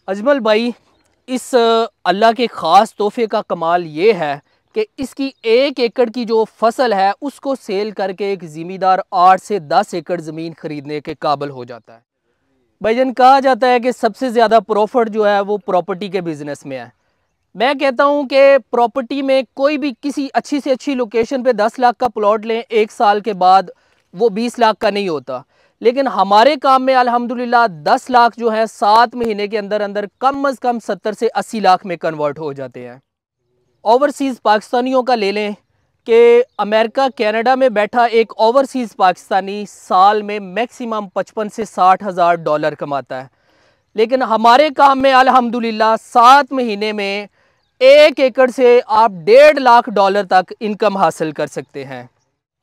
अजमल भाई, इस अल्लाह के ख़ास तोहफे का कमाल ये है कि इसकी 1 एकड़ की जो फसल है उसको सेल करके एक ज़मींदार 8 से 10 एकड़ ज़मीन ख़रीदने के काबिल हो जाता है। भाईजान, कहा जाता है कि सबसे ज़्यादा प्रॉफिट जो है वो प्रॉपर्टी के बिज़नेस में है। मैं कहता हूँ कि प्रॉपर्टी में कोई भी किसी अच्छी से अच्छी लोकेशन पे 10 लाख का प्लॉट लें, 1 साल के बाद वो 20 लाख का नहीं होता। लेकिन हमारे काम में अल्हम्दुलिल्लाह 10 लाख जो है 7 महीने के अंदर अंदर कम अज़ कम 70 से 80 लाख में कन्वर्ट हो जाते हैं। ओवरसीज़ पाकिस्तानियों का ले लें कि अमेरिका कनाडा में बैठा एक ओवरसीज़ पाकिस्तानी साल में मैक्सिमम 55 से 60 हज़ार डॉलर कमाता है। लेकिन हमारे काम में अल्हम्दुलिल्लाह 7 महीने में 1 एकड़ से आप 1.5 लाख डॉलर तक इनकम हासिल कर सकते हैं।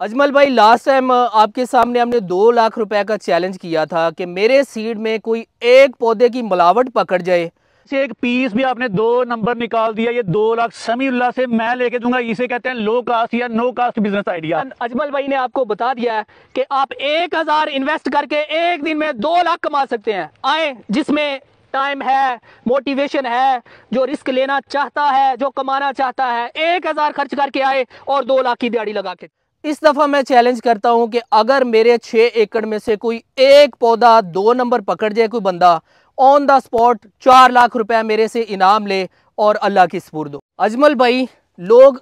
अजमल भाई, लास्ट टाइम आपके सामने हमने 2 लाख रुपए का चैलेंज किया था कि मेरे सीड में कोई एक पौधे की मिलावट पकड़ जाए। एक पीस भी आपने 2 नंबर निकाल दिया। ये 2 लाख समीउल्लाह से मैं लेके दूंगा। इसे कहते हैं लो कास्ट या no cost business idea. Ajmal भाई ने आपको बता दिया है कि आप 1000 इन्वेस्ट करके एक दिन में 2 लाख कमा सकते हैं। आए, जिसमें टाइम है, मोटिवेशन है, जो रिस्क लेना चाहता है, जो कमाना चाहता है, 1000 खर्च करके आए और 2 लाख की दिहाड़ी लगा के। इस दफ़ा मैं चैलेंज करता हूं कि अगर मेरे 6 एकड़ में से कोई एक पौधा 2 नंबर पकड़ जाए, कोई बंदा ऑन द स्पॉट 4 लाख रुपए मेरे से इनाम ले और अल्लाह की सुपुर्द हो। अजमल भाई, लोग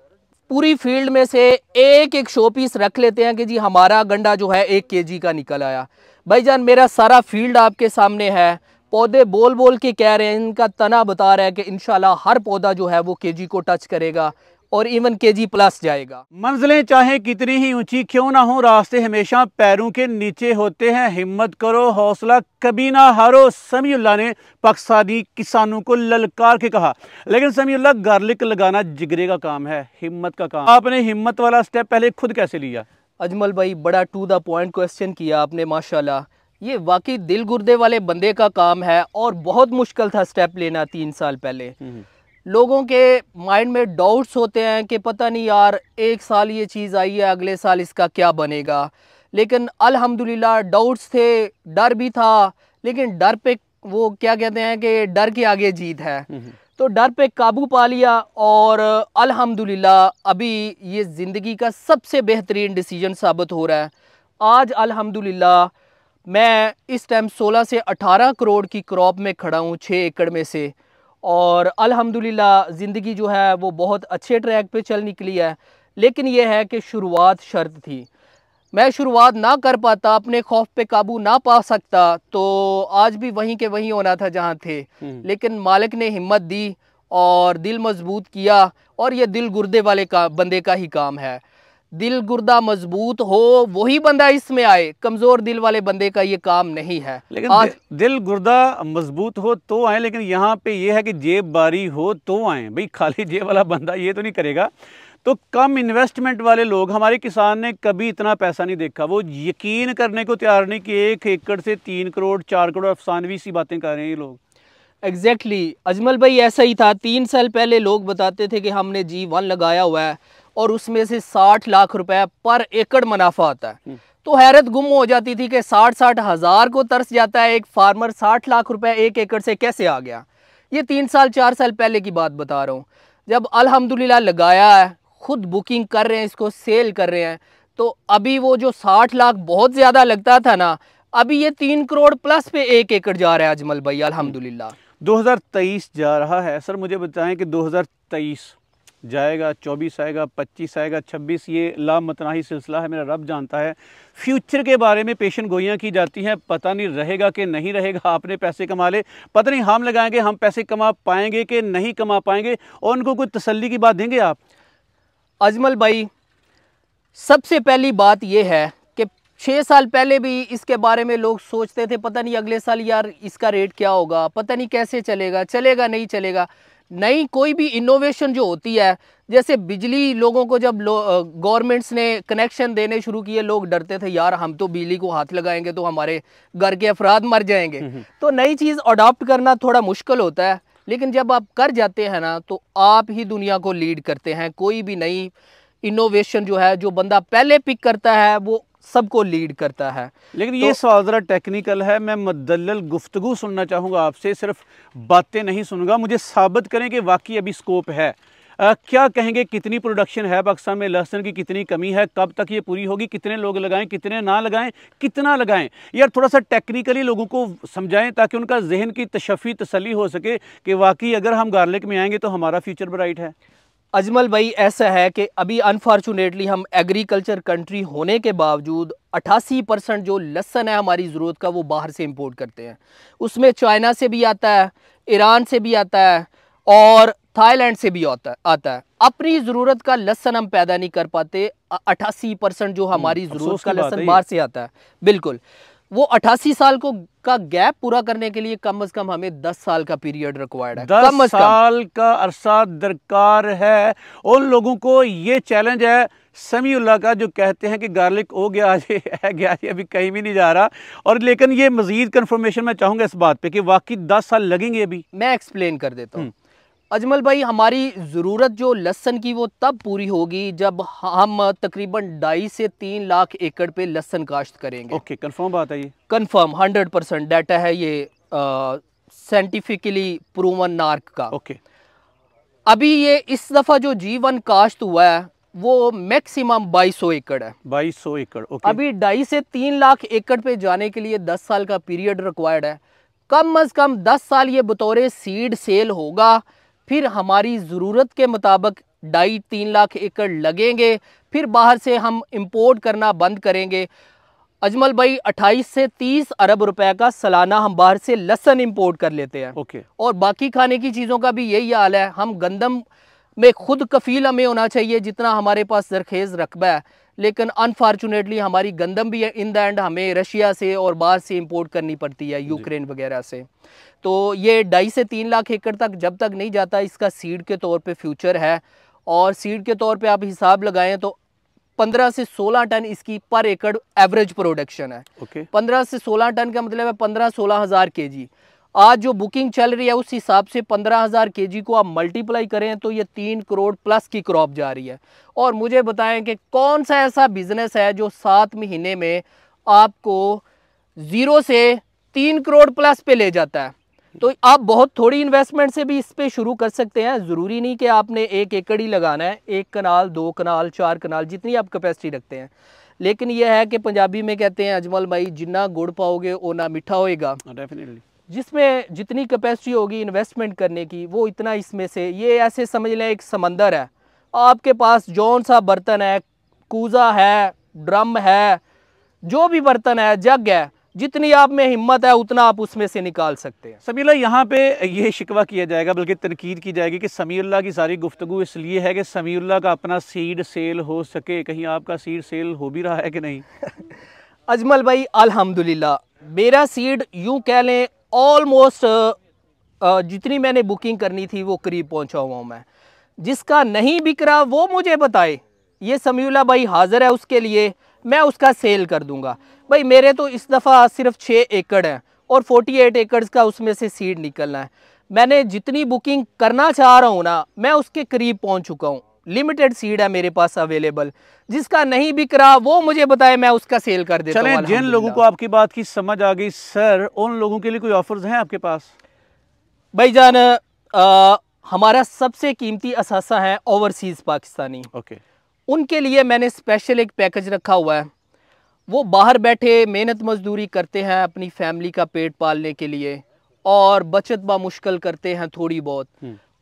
पूरी फील्ड में से एक एक शो पीस रख लेते हैं कि जी हमारा गंडा जो है 1 केजी का निकल आया। भाईजान, मेरा सारा फील्ड आपके सामने है। पौधे बोल बोल के कह रहे हैं, इनका तना बता रहा है कि इंशाल्लाह हर पौधा जो है वो केजी को टच करेगा और इवन केजी प्लस जाएगा। मंजिलें चाहे कितनी ही ऊंची क्यों ना हो, रास्ते हमेशा पैरों के नीचे होते हैं। हिम्मत करो, हौसला कभी ना हारो। समीउल्लाह ने पाकिस्तानी किसानों को ललकार के कहा। लेकिन समीउल्लाह, गार्लिक लगाना जिगरे का काम है, हिम्मत का काम। आपने हिम्मत वाला स्टेप पहले खुद कैसे लिया? अजमल भाई, बड़ा टू द पॉइंट क्वेश्चन किया आपने, माशाल्लाह। ये वाकई दिल गुर्दे वाले बंदे का काम है और बहुत मुश्किल था स्टेप लेना 3 साल पहले। लोगों के माइंड में डाउट्स होते हैं कि पता नहीं यार, 1 साल ये चीज़ आई है, अगले साल इसका क्या बनेगा। लेकिन अल्हम्दुलिल्लाह डाउट्स थे, डर भी था, लेकिन डर पे वो क्या कहते हैं कि डर के आगे जीत है। तो डर पे काबू पा लिया और अल्हम्दुलिल्लाह अभी ये ज़िंदगी का सबसे बेहतरीन डिसीजन साबित हो रहा है। आज अल्हम्दुलिल्लाह मैं इस टाइम 16 से 18 करोड़ की क्रॉप में खड़ा हूँ 6 एकड़ में से, और अल्हम्दुलिल्लाह ज़िंदगी जो है वो बहुत अच्छे ट्रैक पे चल निकली है। लेकिन यह है कि शुरुआत शर्त थी। मैं शुरुआत ना कर पाता, अपने खौफ पे काबू ना पा सकता, तो आज भी वहीं के वहीं होना था जहाँ थे। लेकिन मालिक ने हिम्मत दी और दिल मजबूत किया, और ये दिल गुर्दे वाले का बंदे का ही काम है। दिल गुर्दा मजबूत हो वही बंदा इसमें आए, कमज़ोर दिल वाले बंदे का ये काम नहीं है। लेकिन आज दिल गुर्दा मजबूत हो तो आए, लेकिन यहाँ पे ये है कि जेब बारी हो तो आए। भाई, खाली जेब वाला बंदा ये तो नहीं करेगा। तो कम इन्वेस्टमेंट वाले लोग, हमारे किसान ने कभी इतना पैसा नहीं देखा। वो यकीन करने को तैयार नहीं कि 1 एकड़ से 3 करोड़ 4 करोड़ अफसानवी सी बातें कर रहे हैं ये लोग। एग्जैक्टली अजमल भाई, ऐसा ही था। 3 साल पहले लोग बताते थे कि हमने G1 लगाया हुआ है और उसमें से 60 लाख रुपए पर एकड़ मुनाफा आता है। तो हैरत गुम हो जाती थी कि 60-60 हज़ार को तरस जाता है एक फार्मर, 60 लाख रुपए 1 एकड़ से कैसे आ गया। ये 3 साल 4 साल पहले की बात बता रहा हूँ। जब अल्हम्दुलिल्लाह लगाया है, खुद बुकिंग कर रहे हैं, इसको सेल कर रहे हैं, तो अभी वो जो 60 लाख बहुत ज़्यादा लगता था ना, अभी ये 3 करोड़ प्लस पे 1 एकड़ जा रहा है अजमल भाई, अल्हम्दुलिल्लाह। 2023 जा रहा है। सर, मुझे बताएं कि 2023 जाएगा, 24 आएगा, 25 आएगा, 26, ये लामतनाही सिलसिला है, मेरा रब जानता है। फ्यूचर के बारे में पेशन गोइयाँ की जाती हैं, पता नहीं रहेगा कि नहीं रहेगा। आपने पैसे कमा ले, पता नहीं हम लगाएंगे हम पैसे कमा पाएंगे कि नहीं कमा पाएंगे, और उनको कोई तसल्ली की बात देंगे आप? अजमल भाई, सबसे पहली बात यह है कि 6 साल पहले भी इसके बारे में लोग सोचते थे पता नहीं अगले साल यार इसका रेट क्या होगा, पता नहीं कैसे चलेगा, चलेगा नहीं चलेगा। नई कोई भी इनोवेशन जो होती है, जैसे बिजली, लोगों को जब गवर्नमेंट्स ने कनेक्शन देने शुरू किए, लोग डरते थे यार हम तो बिजली को हाथ लगाएंगे तो हमारे घर के अफराद मर जाएंगे। तो नई चीज़ अडॉप्ट करना थोड़ा मुश्किल होता है, लेकिन जब आप कर जाते हैं ना तो आप ही दुनिया को लीड करते हैं। कोई भी नई इनोवेशन जो है, जो बंदा पहले पिक करता है वो सबको लीड करता है। लेकिन ये सवाल ज़रा टेक्निकल है, मैं मुदल्लल गुफ्तगू सुनना चाहूँगा आपसे, सिर्फ बातें नहीं सुनूंगा, मुझे साबित करें कि वाकई अभी स्कोप है। क्या कहेंगे, कितनी प्रोडक्शन है पाकिस्तान में, लहसुन की कितनी कमी है, कब तक ये पूरी होगी, कितने लोग लगाएं, कितने ना लगाएं, कितना लगाएं? यार थोड़ा सा टेक्निकली लोगों को समझाएं ताकि उनका जहन की तशफ़ी तसल्ली हो सके कि वाकई अगर हम गार्लिक में आएंगे तो हमारा फ्यूचर ब्राइट है। अजमल भाई, ऐसा है कि अभी अनफॉर्चुनेटली हम एग्रीकल्चर कंट्री होने के बावजूद 88% जो लहसुन है हमारी ज़रूरत का वो बाहर से इंपोर्ट करते हैं। उसमें चाइना से भी आता है, ईरान से भी आता है और थाईलैंड से भी आता है। अपनी ज़रूरत का लहसुन हम पैदा नहीं कर पाते। 88% जो हमारी ज़रूरत का लहसुन बाहर से आता है, बिल्कुल वो 88 साल का गैप पूरा करने के लिए कम से कम हमें 10 साल का पीरियड रिक्वायर्ड है। 10 साल का अरसा दरकार है। उन लोगों को ये चैलेंज है समीउल्लाह का, जो कहते हैं कि गार्लिक हो गया है गया, ये अभी कहीं भी नहीं जा रहा। और लेकिन ये मजीद कंफर्मेशन मैं चाहूँगा इस बात पे कि वाकई 10 साल लगेंगे अभी। मैं एक्सप्लेन कर देता हूँ अजमल भाई, हमारी ज़रूरत जो लहसुन की वो तब पूरी होगी जब हम तकरीबन 2.5 से 3 लाख एकड़ पे लहसुन काश्त करेंगे। ओके, कंफर्म बात है ये? कंफर्म 100% डाटा है ये, साइंटिफिकली प्रूवन नार्क का। ओके, अभी ये इस दफ़ा जो G1 काश्त हुआ है वो मैक्सिमम 2200 एकड़ है। 2200 एकड़, ओके। अभी 2.5 से 3 लाख एकड़ पे जाने के लिए 10 साल का पीरियड रिक्वायर्ड है। कम अज़ कम 10 साल ये बतौर सीड सेल होगा, फिर हमारी ज़रूरत के मुताबिक 2.5-3 लाख एकड़ लगेंगे, फिर बाहर से हम इंपोर्ट करना बंद करेंगे। अजमल भाई, 28 से 30 अरब रुपए का सालाना हम बाहर से लहसुन इंपोर्ट कर लेते हैं। ओके। और बाकी खाने की चीज़ों का भी यही हाल है। हम गंदम में खुद कफील हमें होना चाहिए जितना हमारे पास जरखेज़ रकबा है, लेकिन अनफॉर्चुनेटली हमारी गंदम भी इन द एंड हमें रशिया से और बाहर से इंपोर्ट करनी पड़ती है, यूक्रेन वगैरह से। तो ये 2.5 से 3 लाख एकड़ तक जब तक नहीं जाता, इसका सीड के तौर पे फ्यूचर है। और सीड के तौर पे आप हिसाब लगाएं तो 15 से 16 टन इसकी पर एकड़ एवरेज प्रोडक्शन है। 15 से 16 टन का मतलब है 15-16 हज़ार केजी। आज जो बुकिंग चल रही है उस हिसाब से 15,000 केजी को आप मल्टीप्लाई करें तो ये 3 करोड़ प्लस की क्रॉप जा रही है। और मुझे बताएं कि कौन सा ऐसा बिजनेस है जो 7 महीने में आपको 0 से 3 करोड़ प्लस पे ले जाता है। तो आप बहुत थोड़ी इन्वेस्टमेंट से भी इस पे शुरू कर सकते हैं। ज़रूरी नहीं कि आपने 1 एकड़ ही लगाना है, 1 कनाल, 2 कनाल, 4 कनाल, जितनी आप कैपेसिटी रखते हैं। लेकिन यह है कि पंजाबी में कहते हैं अजमल भाई, जिन्ना गुड़ पाओगे ओना मीठा होएगा। डेफिनेटली। जिसमें जितनी कैपेसिटी होगी इन्वेस्टमेंट करने की, वो इतना इसमें से, ये ऐसे समझ लें एक समंदर है। आपके पास जौन सा बर्तन है, कूज़ा है, ड्रम है, जो भी बर्तन है, जग है, जितनी आप में हिम्मत है उतना आप उसमें से निकाल सकते हैं। समीउल्लाह, यहाँ पे ये शिकवा किया जाएगा, बल्कि तनकीद की जाएगी कि समीउल्लाह की सारी गुफ्तगू इसलिए है कि समीउल्लाह का अपना सीड सेल हो सके। कहीं आपका सीड सेल हो भी रहा है कि नहीं? अजमल भाई, अल्हम्दुलिल्लाह मेरा सीड यूँ कह लें ऑलमोस्ट जितनी मैंने बुकिंग करनी थी वो करीब पहुँचा हुआ हूँ मैं। जिसका नहीं बिक रहा वो मुझे बताए, ये समीउल्लाह भाई हाज़िर है उसके लिए, मैं उसका सेल कर दूंगा। भाई मेरे तो इस दफ़ा सिर्फ 6 एकड़ हैं और 48 एकड़ का उसमें से सीड निकलना है। मैंने जितनी बुकिंग करना चाह रहा हूँ ना, मैं उसके करीब पहुँच चुका हूँ। लिमिटेड सीड है मेरे पास अवेलेबल। जिसका नहीं बिक रहा वो मुझे बताए, मैं उसका सेल कर देता हूँ। चलें, जिन लोगों को आपकी बात की समझ आ गई सर, उन लोगों के लिए कोई ऑफर्स हैं आपके पास? भाईजान, हमारा सबसे कीमती असासा है ओवरसीज़ पाकिस्तानी। ओके। उनके लिए मैंने स्पेशल एक पैकेज रखा हुआ है। वो बाहर बैठे मेहनत मजदूरी करते हैं अपनी फैमिली का पेट पालने के लिए और बचत बामुश्किल करते हैं थोड़ी बहुत।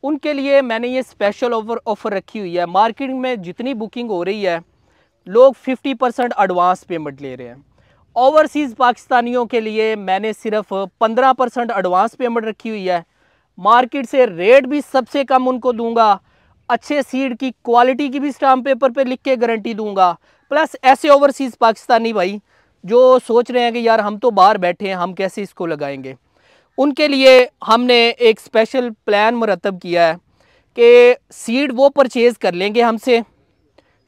उनके लिए मैंने ये स्पेशल ऑफर रखी हुई है। मार्केट में जितनी बुकिंग हो रही है, लोग 50% एडवांस पेमेंट ले रहे हैं। ओवरसीज़ पाकिस्तानियों के लिए मैंने सिर्फ 15% एडवांस पेमेंट रखी हुई है। मार्केट से रेट भी सबसे कम उनको दूंगा। अच्छे सीड की क्वालिटी की भी स्टाम्प पेपर पे लिख के गारंटी दूंगा। प्लस ऐसे ओवरसीज़ पाकिस्तानी भाई जो सोच रहे हैं कि यार हम तो बाहर बैठे हैं, हम कैसे इसको लगाएंगे, उनके लिए हमने एक स्पेशल प्लान मुरतब किया है कि सीड वो परचेज़ कर लेंगे हमसे।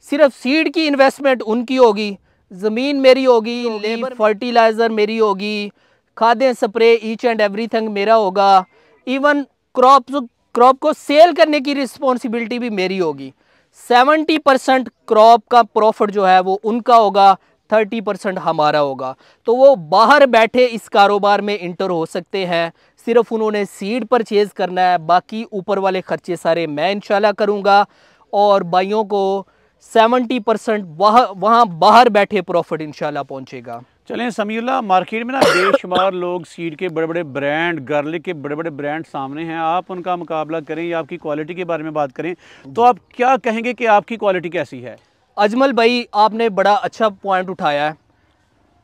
सिर्फ सीड की इन्वेस्टमेंट उनकी होगी, ज़मीन मेरी होगी, लेबर फर्टिलाइज़र मेरी होगी, खादें स्प्रे ईच एंड एवरीथिंग मेरा होगा। इवन क्रॉप को सेल करने की रिस्पॉन्सिबिलिटी भी मेरी होगी। 70% क्रॉप का प्रॉफिट जो है वो उनका होगा, 30% हमारा होगा। तो वो बाहर बैठे इस कारोबार में इंटर हो सकते हैं, सिर्फ उन्होंने सीड परचेज़ करना है, बाकी ऊपर वाले खर्चे सारे मैं इंशाल्लाह करूँगा और भाइयों को 70% वहाँ बाहर बैठे प्रॉफिट इंशाल्लाह पहुँचेगा। चलें समीउल्लाह, मार्केट में ना बेशुमार लोग सीड के बड़े बड़े ब्रांड, गार्लिक के बड़े बड़े ब्रांड सामने हैं, आप उनका मुकाबला करें या आपकी क्वालिटी के बारे में बात करें तो आप क्या कहेंगे कि आपकी क्वालिटी कैसी है? अजमल भाई, आपने बड़ा अच्छा पॉइंट उठाया है।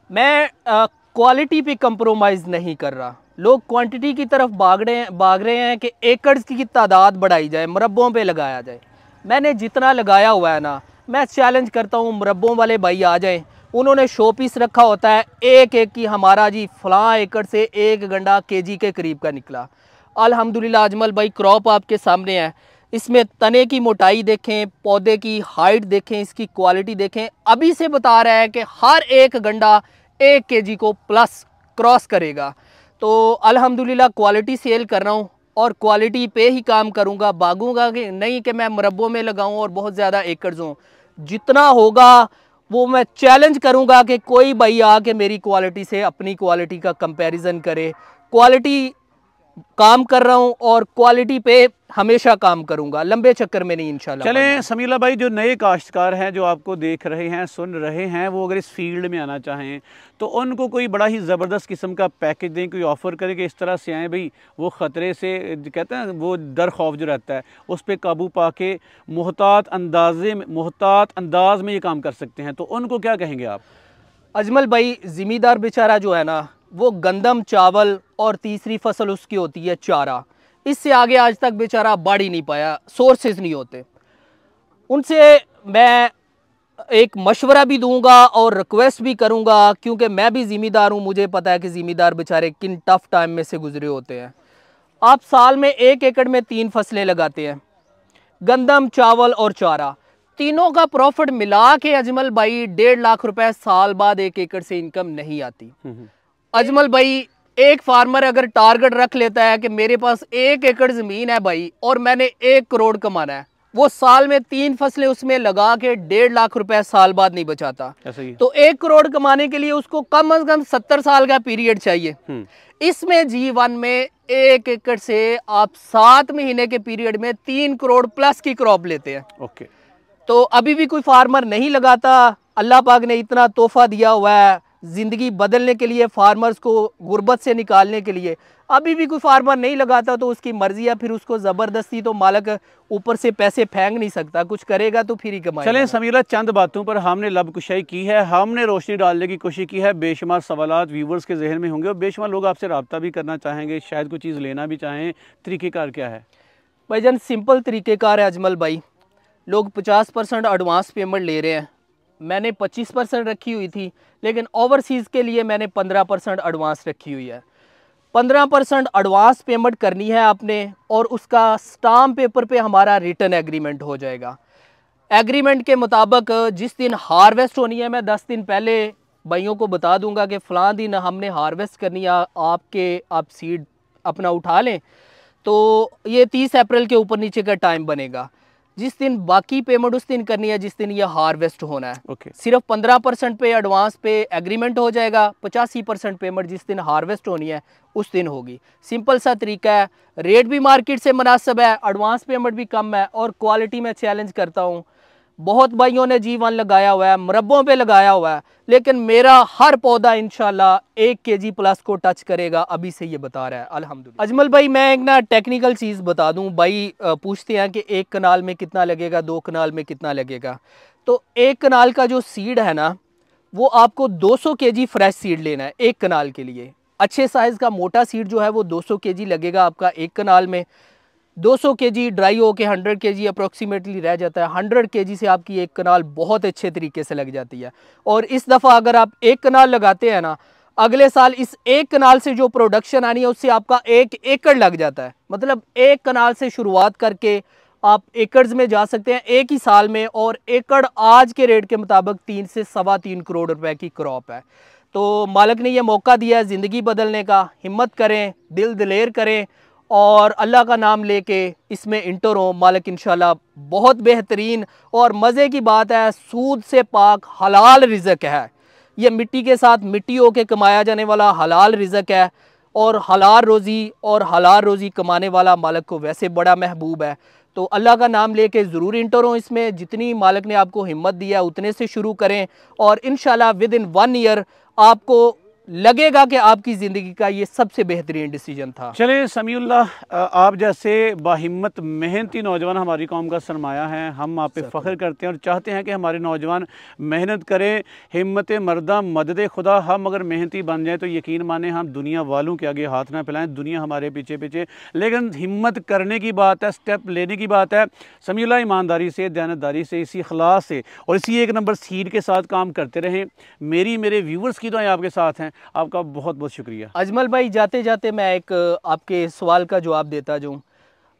मैं क्वालिटी पे कंप्रोमाइज़ नहीं कर रहा। लोग क्वांटिटी की तरफ भाग रहे हैं कि एकड़ की तादाद बढ़ाई जाए, मुरब्बों पे लगाया जाए। मैंने जितना लगाया हुआ है ना, मैं चैलेंज करता हूँ मुरब्बों वाले भाई आ जाएं। उन्होंने शो पीस रखा होता है एक एक की, हमारा जी फलां एकड़ से एक गंडा केजी के करीब का निकला। अल्हम्दुलिल्लाह अजमल भाई, क्रॉप आपके सामने है। इसमें तने की मोटाई देखें, पौधे की हाइट देखें, इसकी क्वालिटी देखें। अभी से बता रहा है कि हर एक गंडा 1 केजी को प्लस क्रॉस करेगा। तो अल्हम्दुलिल्लाह क्वालिटी सेल कर रहा हूँ और क्वालिटी पे ही काम करूँगा, भागूंगा कि नहीं कि मैं मुरब्बों में लगाऊँ और बहुत ज़्यादा एकड़्स हों। जितना होगा वो मैं चैलेंज करूँगा कि कोई भाई आके मेरी क्वालिटी से अपनी क्वालिटी का कंपैरिजन करे। क्वालिटी काम कर रहा हूँ और क्वालिटी पे हमेशा काम करूंगा, लंबे चक्कर में नहीं इंशाल्लाह। चलें समीउल्लाह भाई, जो नए काश्तकार हैं जो आपको देख रहे हैं, सुन रहे हैं, वो अगर इस फील्ड में आना चाहें तो उनको कोई बड़ा ही ज़बरदस्त किस्म का पैकेज दें, कोई ऑफ़र करें कि इस तरह से आएँ भाई, वो ख़तरे से कहते हैं वो डर खौफ जो रहता है उस पर काबू पा के मुहतात अंदाज में ये काम कर सकते हैं, तो उनको क्या कहेंगे आप? अजमल भाई, ज़िमीदार बेचारा जो है ना, वो गंदम, चावल और तीसरी फसल उसकी होती है चारा। इससे आगे आज तक बेचारा बढ़ ही नहीं पाया, सोर्सेज नहीं होते। उनसे मैं एक मशवरा भी दूंगा और रिक्वेस्ट भी करूंगा, क्योंकि मैं भी ज़िम्मेदार हूं, मुझे पता है कि ज़िम्मेदार बेचारे किन टफ टाइम में से गुजरे होते हैं। आप साल में 1 एकड़ में 3 फसलें लगाते हैं, गंदम, चावल और चारा। तीनों का प्रॉफिट मिला के अजमल भाई 1.5 लाख रुपए साल बाद 1 एकड़ से इनकम नहीं आती। अजमल भाई, एक फार्मर अगर टारगेट रख लेता है कि मेरे पास 1 एकड़ ज़मीन है भाई और मैंने 1 करोड़ कमाना है, वो साल में 3 फसलें उसमें लगा के 1.5 लाख रुपए साल बाद नहीं बचाता। तो 1 करोड़ कमाने के लिए उसको कम से कम 70 साल का पीरियड चाहिए। इसमें G1 में 1 एकड़ से आप 7 महीने के पीरियड में 3 करोड़ प्लस की क्रॉप लेते हैं। ओके, तो अभी भी कोई फार्मर नहीं लगाता। अल्लाह पाक ने इतना तोहफा दिया हुआ है ज़िंदगी बदलने के लिए, फार्मर्स को गुर्बत से निकालने के लिए। अभी भी कोई फार्मर नहीं लगाता तो उसकी मर्जी है, फिर उसको ज़बरदस्ती तो मालिक ऊपर से पैसे फेंक नहीं सकता, कुछ करेगा तो फिर ही कमाएगा। चलें समीउल्लाह, चंद बातों पर हमने लबकुशाई की है, हमने रोशनी डालने की कोशिश की है। बेशुमार सवालात व्यूवर्स के जहन में होंगे और बेशुमार लोग आपसे रब्ता भी करना चाहेंगे, शायद कोई चीज़ लेना भी चाहें। तरीक़ेकार क्या है भाईजान? सिंपल तरीक़ेकार है अजमल भाई। लोग 50% एडवांस पेमेंट ले रहे हैं, मैंने 25% रखी हुई थी, लेकिन ओवरसीज़ के लिए मैंने 15% एडवांस रखी हुई है। 15% एडवांस पेमेंट करनी है आपने और उसका स्टाम्प पेपर पे हमारा रिटर्न एग्रीमेंट हो जाएगा। एग्रीमेंट के मुताबिक जिस दिन हार्वेस्ट होनी है, मैं 10 दिन पहले भाइयों को बता दूंगा कि फ़लाँ दिन हमने हार्वेस्ट करनी है, आप सीड अपना उठा लें। तो ये 30 अप्रैल के ऊपर नीचे का टाइम बनेगा। जिस दिन बाकी पेमेंट उस दिन करनी है जिस दिन ये हार्वेस्ट होना है। सिर्फ 15% पे एडवांस पे एग्रीमेंट हो जाएगा, 85% पेमेंट जिस दिन हार्वेस्ट होनी है उस दिन होगी। सिंपल सा तरीका है, रेट भी मार्केट से मुनासिब है, एडवांस पेमेंट भी कम है और क्वालिटी में चैलेंज करता हूँ। बहुत भाइयों ने G1 लगाया हुआ है, मुरब्बों पे लगाया हुआ है, लेकिन मेरा हर पौधा इंशाल्लाह 1 केजी प्लस को टच करेगा, अभी से ये बता रहा है अल्हम्दुलिल्लाह। अजमल भाई, मैं एक ना टेक्निकल चीज़ बता दूं। भाई पूछते हैं कि 1 कनाल में कितना लगेगा, 2 कनाल में कितना लगेगा। तो 1 कनाल का जो सीड है ना, वो आपको 200 केजी फ्रेश सीड लेना है 1 कनाल के लिए। अच्छे साइज़ का मोटा सीड जो है वो 200 केजी लगेगा आपका 1 कनाल में। 200 केजी ड्राई होके 100 केजी अप्रोक्सीमेटली रह जाता है। 100 केजी से आपकी 1 कनाल बहुत अच्छे तरीके से लग जाती है। और इस दफ़ा अगर आप 1 कनाल लगाते हैं ना, अगले साल इस 1 कनाल से जो प्रोडक्शन आनी है उससे आपका 1 एकड़ लग जाता है। मतलब 1 कनाल से शुरुआत करके आप एकड़्स में जा सकते हैं एक ही साल में। और एकड़ आज के रेट के मुताबिक 3 से 3.25 करोड़ रुपए की क्रॉप है। तो मालिक ने यह मौका दिया है ज़िंदगी बदलने का। हिम्मत करें, दिल दिलेर करें और अल्लाह का नाम लेके इसमें इंटर हो। मालिक इंशाल्लाह बहुत बेहतरीन और मज़े की बात है, सूद से पाक हलाल रिज़्क है। ये मिट्टी के साथ मिट्टी होके कमाया जाने वाला हलाल रिज़्क है, और हलाल रोज़ी कमाने वाला मालिक को वैसे बड़ा महबूब है। तो अल्लाह का नाम लेके ज़रूर इंटर हो इसमें। जितनी मालिक ने आपको हिम्मत दिया उतने से शुरू करें, और इंशाल्लाह विद इन 1 ईयर आपको लगेगा कि आपकी ज़िंदगी का ये सबसे बेहतरीन डिसीजन था। चले समीउल्लाह, आप जैसे बाहिम्मत मेहनती नौजवान हमारी कौम का सरमाया हैं। हम आप पे फ़ख्र करते हैं और चाहते हैं कि हमारे नौजवान मेहनत करें। हिम्मत मर्दा मदद खुदा। हम अगर मेहनती बन जाएँ तो यकीन माने हम दुनिया वालों के आगे हाथ ना फैलाएं, दुनिया हमारे पीछे पीछे, लेकिन हिम्मत करने की बात है, स्टेप लेने की बात है। समीउल्लाह ईमानदारी से, दयानतदारी से, इसी अखलास से और इसी 1 नंबर सीड के साथ काम करते रहें। मेरे व्यूवर्स की दुआएं आपके साथ हैं। आपका बहुत बहुत शुक्रिया। अजमल भाई, जाते जाते मैं एक आपके सवाल का जवाब देता जाऊँ।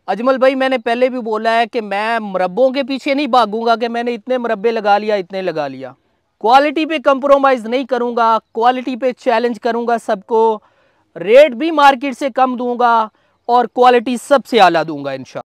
अजमल भाई, मैंने पहले भी बोला है कि मैं मुरब्बों के पीछे नहीं भागूंगा कि मैंने इतने मुरब्बे लगा लिया, इतने लगा लिया। क्वालिटी पे कंप्रोमाइज़ नहीं करूंगा, क्वालिटी पे चैलेंज करूंगा सबको, रेट भी मार्केट से कम दूंगा और क्वालिटी सबसे आला दूंगा इंशाल्लाह।